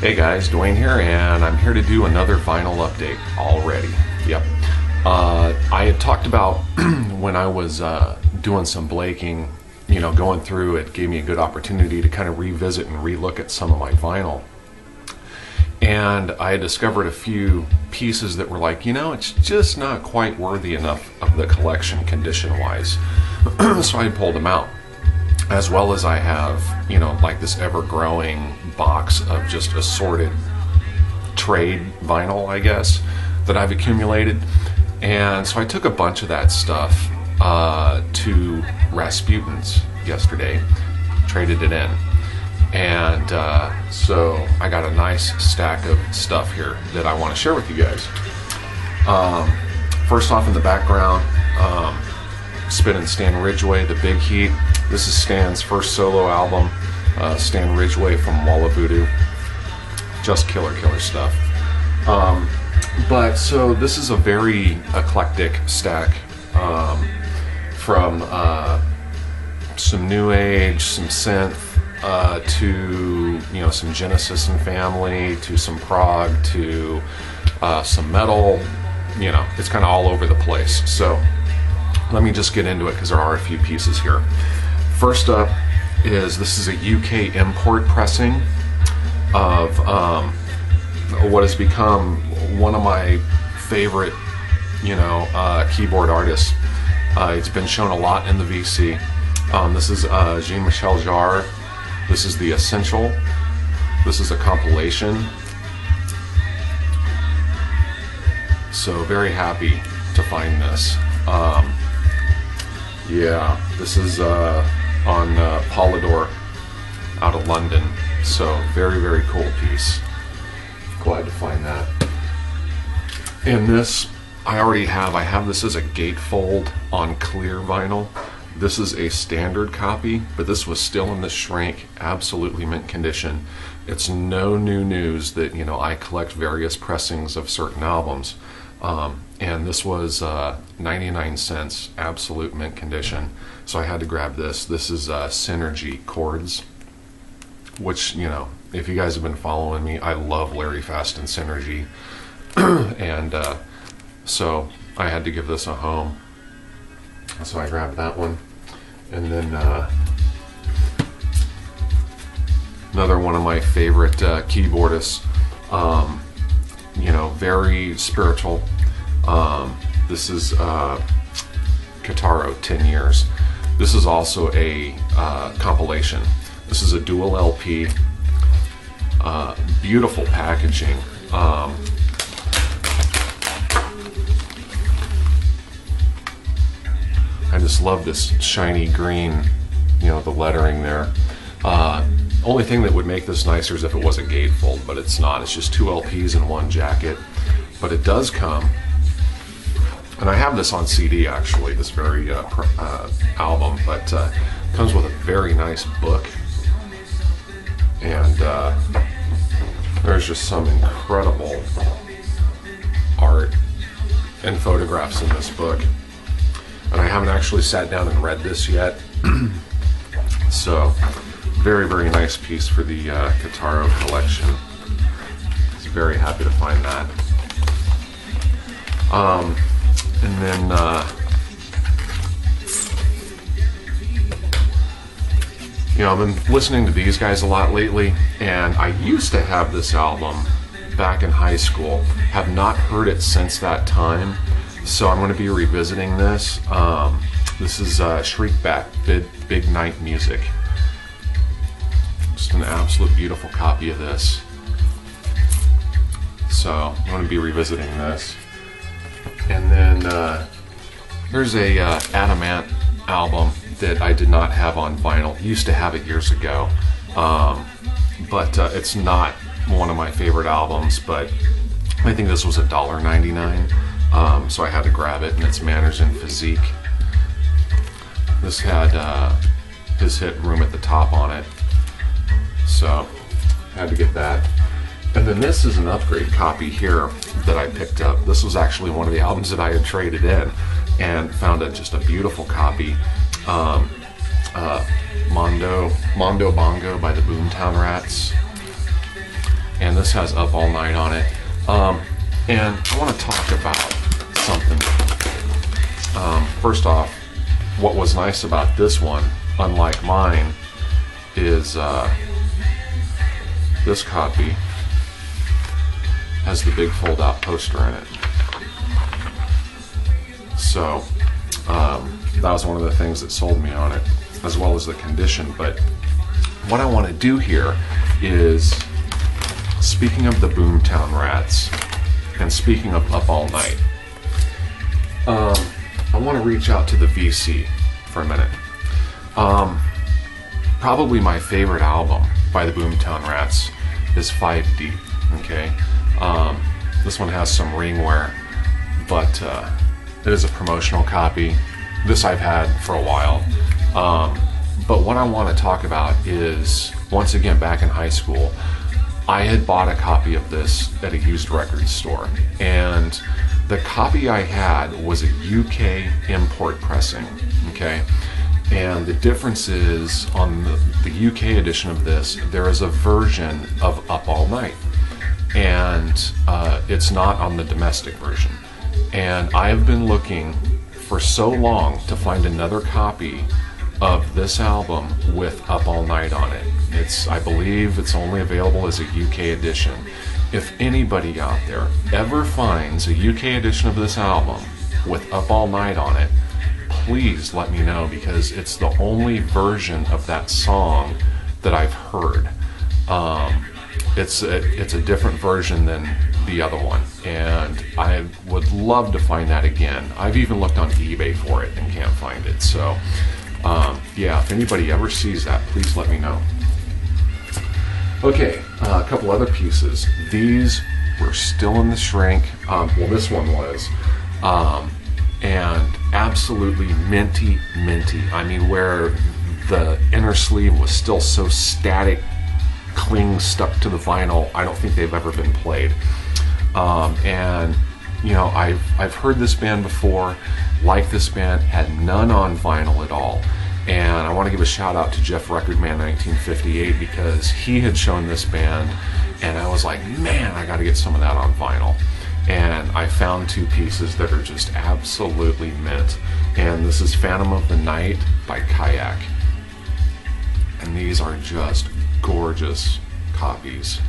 Hey guys, Dwayne here, and I'm here to do another vinyl update already. Yep. I had talked about when I was doing some blaking, you know, going through it gave me a good opportunity to kind of revisit and relook at some of my vinyl. And I had discovered a few pieces that were like, you know, it's just not quite worthy enough of the collection condition-wise. So I pulled them out. As well as I have, you know, like this ever-growing box of just assorted trade vinyl, I guess, that I've accumulated. And so I took a bunch of that stuff to Rasputin's yesterday, traded it in. And so I got a nice stack of stuff here that I want to share with you guys. First off, in the background, spinning Stan Ridgway, The Big Heat. This is Stan's first solo album, Stan Ridgway from Walla Voodoo. Just killer stuff. But so this is a very eclectic stack, from some new age, some synth, to, you know, some Genesis and Family, to some prog, to some metal. You know, it's kind of all over the place. So let me just get into it because there are a few pieces here. First up is, this is a UK import pressing of what has become one of my favorite, you know, keyboard artists. It's been shown a lot in the VC. This is Jean-Michel Jarre. This is The Essential. This is a compilation. So very happy to find this. Yeah, this is on Polydor out of London. So very cool piece. Glad to find that. And this I already have. I have this as a gatefold on clear vinyl. This is a standard copy, but this was still in the shrink, absolutely mint condition. It's no new news that, you know, I collect various pressings of certain albums. And this was 99 cents, absolute mint condition. So I had to grab this. This is Synergy Chords, which, you know, if you guys have been following me, I love Larry Fast and Synergy. And so I had to give this a home. So I grabbed that one. And then another one of my favorite keyboardists, you know, very spiritual. This is Kitaro, 10 Years. This is also a compilation. This is a dual LP, beautiful packaging. I just love this shiny green, you know, the lettering there. Only thing that would make this nicer is if it was a gatefold, but it's not. It's just two LPs in one jacket. But it does come, and I have this on CD actually, this very album, but comes with a very nice book. And there's just some incredible art and photographs in this book. And I haven't actually sat down and read this yet. So, very nice piece for the Kitaro collection. I was very happy to find that. And then you know, I've been listening to these guys a lot lately, and I used to have this album back in high school. Have not heard it since that time. So I'm going to be revisiting this. This is Shriekback, Big Night Music. Just an absolute beautiful copy of this. So I'm going to be revisiting this. And then there's a Adamant album that I did not have on vinyl. Used to have it years ago, but it's not one of my favorite albums. But I think this was $1.99. So I had to grab it, and it's Manners and Physique. This had his hit Room at the Top on it, so I had to get that. And then this is an upgrade copy here that I picked up. This was actually one of the albums that I had traded in, and found just a beautiful copy. Mondo Bongo by the Boomtown Rats. and this has Up All Night on it. And I want to talk about something. First off, what was nice about this one, unlike mine, is this copy has the big fold-out poster in it. So that was one of the things that sold me on it, as well as the condition. But what I want to do here is, speaking of the Boomtown Rats, and speaking of Up All Night, I want to reach out to the VC for a minute. Probably my favorite album by the Boomtown Rats is 5D. Okay, this one has some ringware, but it is a promotional copy. This I've had for a while. But what I want to talk about is, once again, back in high school, I had bought a copy of this at a used record store, and the copy I had was a UK import pressing, okay? And the difference is, on the UK edition of this, there is a version of Up All Night, and it's not on the domestic version. And I have been looking for so long to find another copy of this album with Up All Night on it. I believe it's only available as a UK edition. If anybody out there ever finds a UK edition of this album with Up All Night on it, please let me know, because it's the only version of that song that I've heard. It's a different version than the other one, and I would love to find that again. I've even looked on eBay for it and can't find it. So yeah, if anybody ever sees that, please let me know. Okay, a couple other pieces. These were still in the shrink. Well, this one was. And absolutely minty. I mean, where the inner sleeve was still so static, cling stuck to the vinyl, I don't think they've ever been played. And you know, I've heard this band before, liked this band, had none on vinyl at all. And I want to give a shout out to Jeff Recordman 1958, because he had shown this band, and I was like, man, I got to get some of that on vinyl. And I found two pieces that are just absolutely mint. And this is Phantom of the Night by Kayak. And these are just gorgeous copies.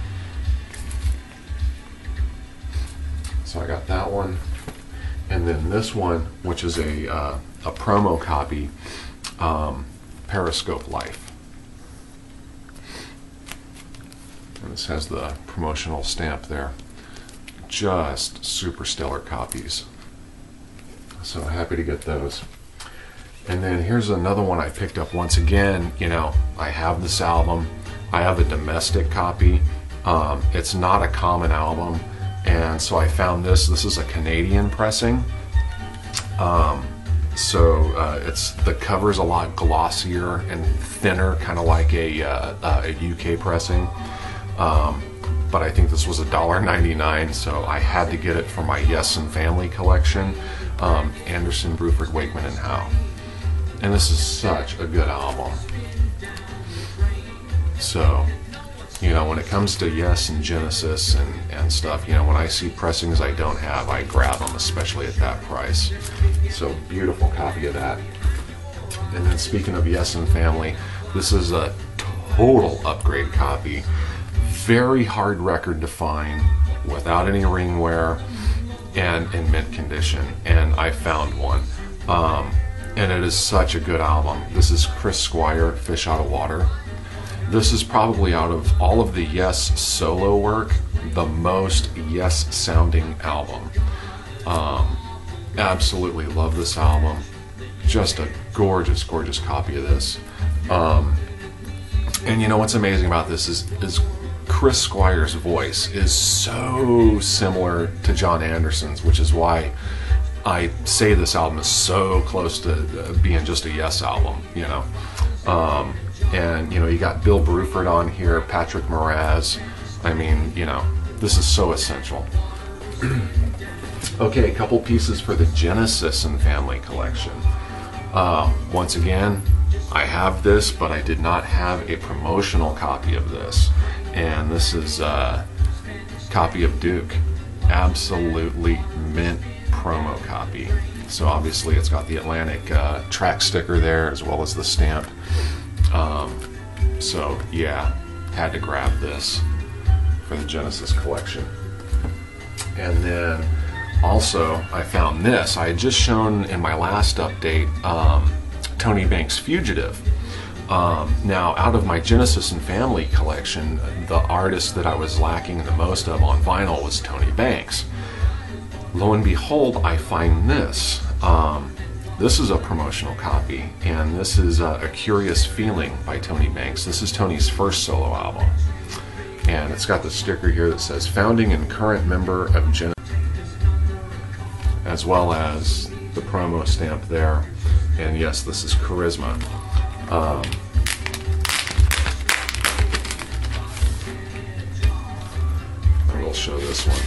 So I got that one. And then this one, which is a promo copy, Periscope Life. And this has the promotional stamp there. Just super stellar copies. So happy to get those. And then here's another one I picked up once again. You know, I have this album. I have a domestic copy. It's not a common album, and so I found this. This is a Canadian pressing. It's the cover's a lot glossier and thinner, kind of like a UK pressing. But I think this was $1.99, so I had to get it for my Yes and Family collection. Anderson, Bruford, Wakeman, and Howe. And this is such a good album. So, you know, when it comes to Yes and Genesis and stuff, you know, when I see pressings I don't have, I grab them, especially at that price. So, beautiful copy of that. And then speaking of Yes and Family, this is a total upgrade copy. Very hard record to find, without any ring wear, and in mint condition. And I found one. And it is such a good album. This is Chris Squire, Fish Out of Water. This is probably, out of all of the Yes solo work, the most Yes sounding album. Absolutely love this album. Just a gorgeous, gorgeous copy of this. And you know what's amazing about this is Chris Squire's voice is so similar to John Anderson's, which is why I say this album is so close to being just a Yes album, you know. And, you know, you got Bill Bruford on here, Patrick Moraz. I mean, you know, this is so essential. Okay, a couple pieces for the Genesis and Family collection. Once again, I have this, but I did not have a promotional copy of this. And this is copy of Duke. Absolutely mint promo copy. So obviously it's got the Atlantic track sticker there as well as the stamp. So yeah, had to grab this for the Genesis collection. And then also I found this. I had just shown in my last update Tony Banks' Fugitive. Now, out of my Genesis and Family collection, the artist that I was lacking the most of on vinyl was Tony Banks. Lo and behold, I find this. This is a promotional copy, and this is A Curious Feeling by Tony Banks. This is Tony's first solo album. And it's got the sticker here that says founding and current member of Genesis, as well as the promo stamp there. And yes, this is Charisma. I will show this one.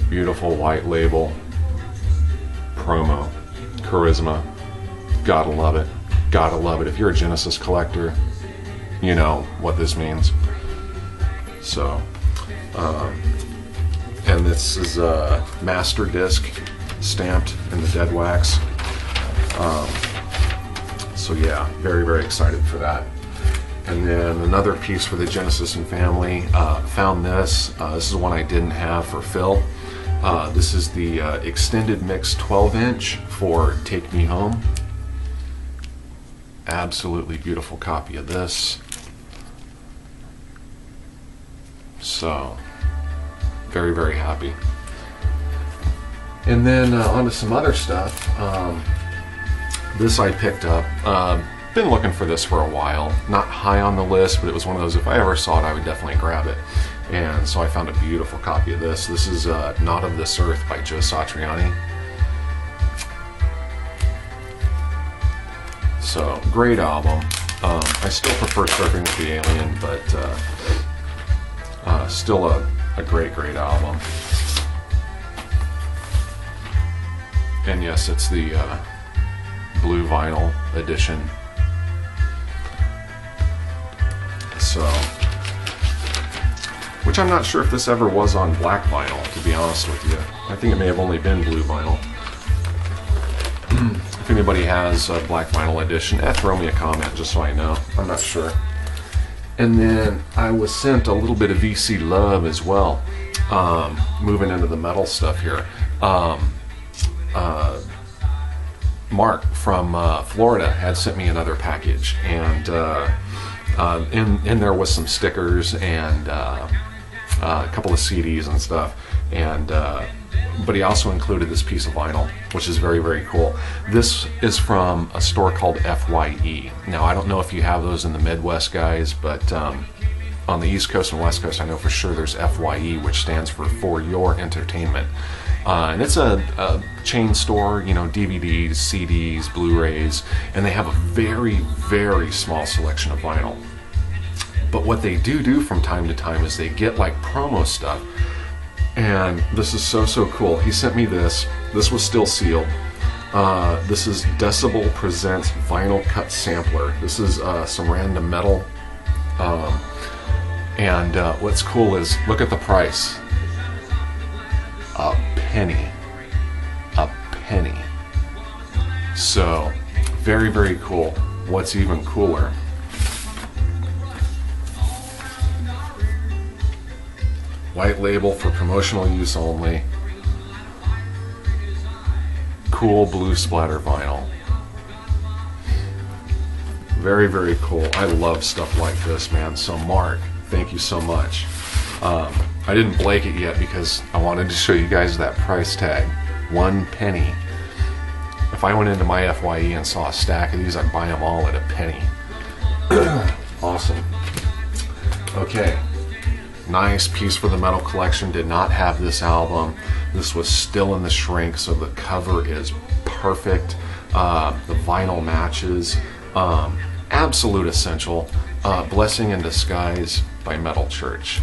Beautiful white label promo, Charisma. Gotta love it. Gotta love it. If you're a Genesis collector, you know what this means. So, and this is a master disc stamped in the dead wax. So yeah, very, very excited for that. And then another piece for the Genesis and Family. Found this. This is one I didn't have for Phil. This is the extended mix 12-inch for Take Me Home. Absolutely beautiful copy of this. So, very, very happy. And then onto some other stuff. This I picked up. Been looking for this for a while. Not high on the list, but it was one of those, if I ever saw it, I would definitely grab it. And so I found a beautiful copy of this. This is Not of This Earth by Joe Satriani. So, great album. I still prefer Surfing with the Alien, but still a great, great album. And yes, it's the blue vinyl edition. So, which I'm not sure if this ever was on black vinyl, to be honest with you. I think it may have only been blue vinyl. If anybody has a black vinyl edition, throw me a comment just so I know. I'm not sure. And then I was sent a little bit of VC love as well. Moving into the metal stuff here. Mark from Florida had sent me another package, and in there was some stickers and a couple of CDs and stuff, and but he also included this piece of vinyl, which is very, very cool. This is from a store called FYE. Now, I don't know if you have those in the Midwest, guys, but on the East Coast and West Coast, I know for sure there's FYE, which stands for Your Entertainment. And it's a chain store, you know, DVDs, CDs, Blu-rays, and they have a very, very small selection of vinyl. But what they do from time to time is they get like promo stuff. And this is so, so cool. He sent me this. This was still sealed. This is Decibel Presents Vinyl Cut Sampler. This is some random metal. And what's cool is, look at the price. A penny. A penny. So, very, very cool. What's even cooler? White label for promotional use only. Cool blue splatter vinyl. Very, very cool. I love stuff like this, man. So Mark, thank you so much. I didn't blank it yet because I wanted to show you guys that price tag. 1 penny. If I went into my FYE and saw a stack of these, I'd buy them all at a penny. Awesome. Okay. Nice piece for the metal collection. Did not have this album. This was still in the shrink, so the cover is perfect. The vinyl matches. Absolute essential. Blessing in Disguise by Metal Church.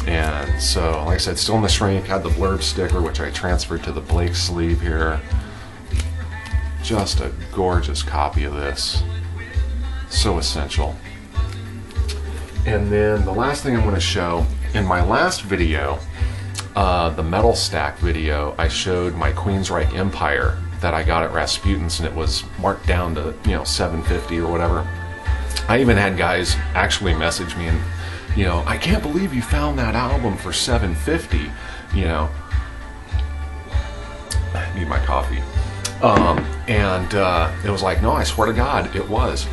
And so, like I said, still in the shrink. Had the blurb sticker, which I transferred to the Blake sleeve here. Just a gorgeous copy of this. So essential. And then the last thing I'm going to show, in my last video, the metal stack video, I showed my Queensryche Empire that I got at Rasputin's, and it was marked down to, you know, $750 or whatever. I even had guys actually message me and, you know, I can't believe you found that album for $750, you know. I need my coffee. It was like, no, I swear to God, it was.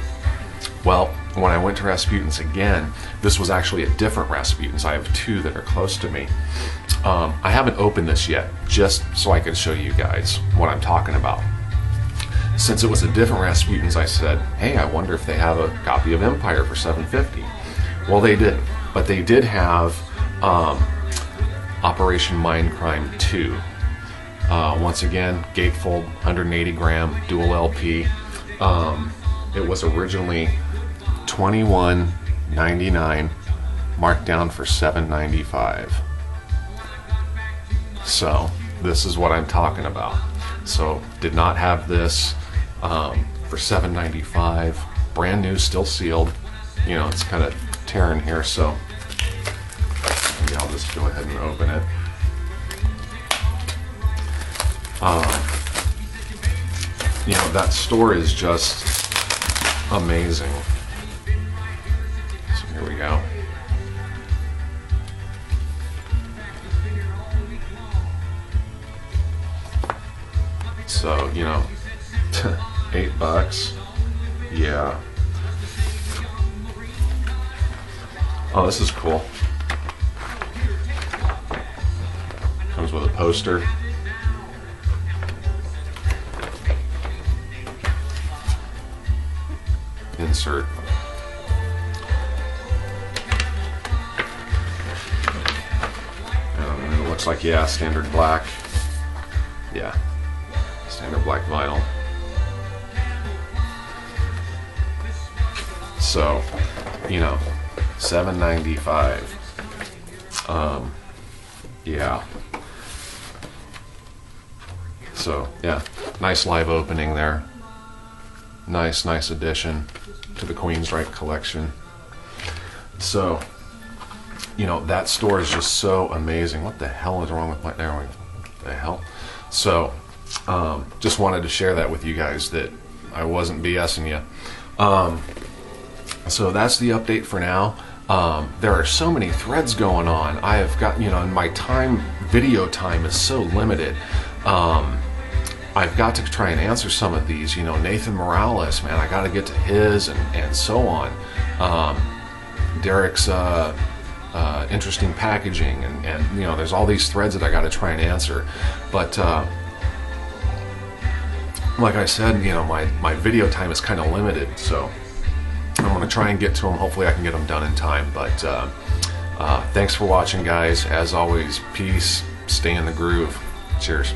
Well, when I went to Rasputin's again, this was actually a different Rasputin's. I have two that are close to me. I haven't opened this yet, just so I can show you guys what I'm talking about. Since it was a different Rasputin's, I said, hey, I wonder if they have a copy of Empire for $750. Well, they didn't, but they did have Operation Mindcrime 2. Once again, gatefold, 180 gram, dual LP. It was originally $21.99, marked down for $7.95. So this is what I'm talking about. So did not have this for $7.95, brand new, still sealed. You know, it's kind of tearing here, so maybe I'll just go ahead and open it. You know, that store is just amazing. So here we go. So, you know, $8. Yeah. Oh, this is cool. Comes with a poster. Insert. And it looks like, yeah, standard black. Yeah. Standard black vinyl. So, you know, $7.95. Yeah. So, yeah, nice live opening there. Nice addition to the Queensryche collection. So, you know, that store is just so amazing. What the hell is wrong with my, there we go. What the hell? So, just wanted to share that with you guys, that I wasn't BSing you. So that's the update for now. There are so many threads going on. I have got, you know, and my video time is so limited. I've got to try and answer some of these. You know, Nathan Morales, man, I got to get to his, and so on. Derek's interesting packaging, and you know, there's all these threads that I got to try and answer. But like I said, you know, my video time is kind of limited, so I'm going to try and get to them. Hopefully I can get them done in time. But thanks for watching, guys. As always, peace, stay in the groove. Cheers.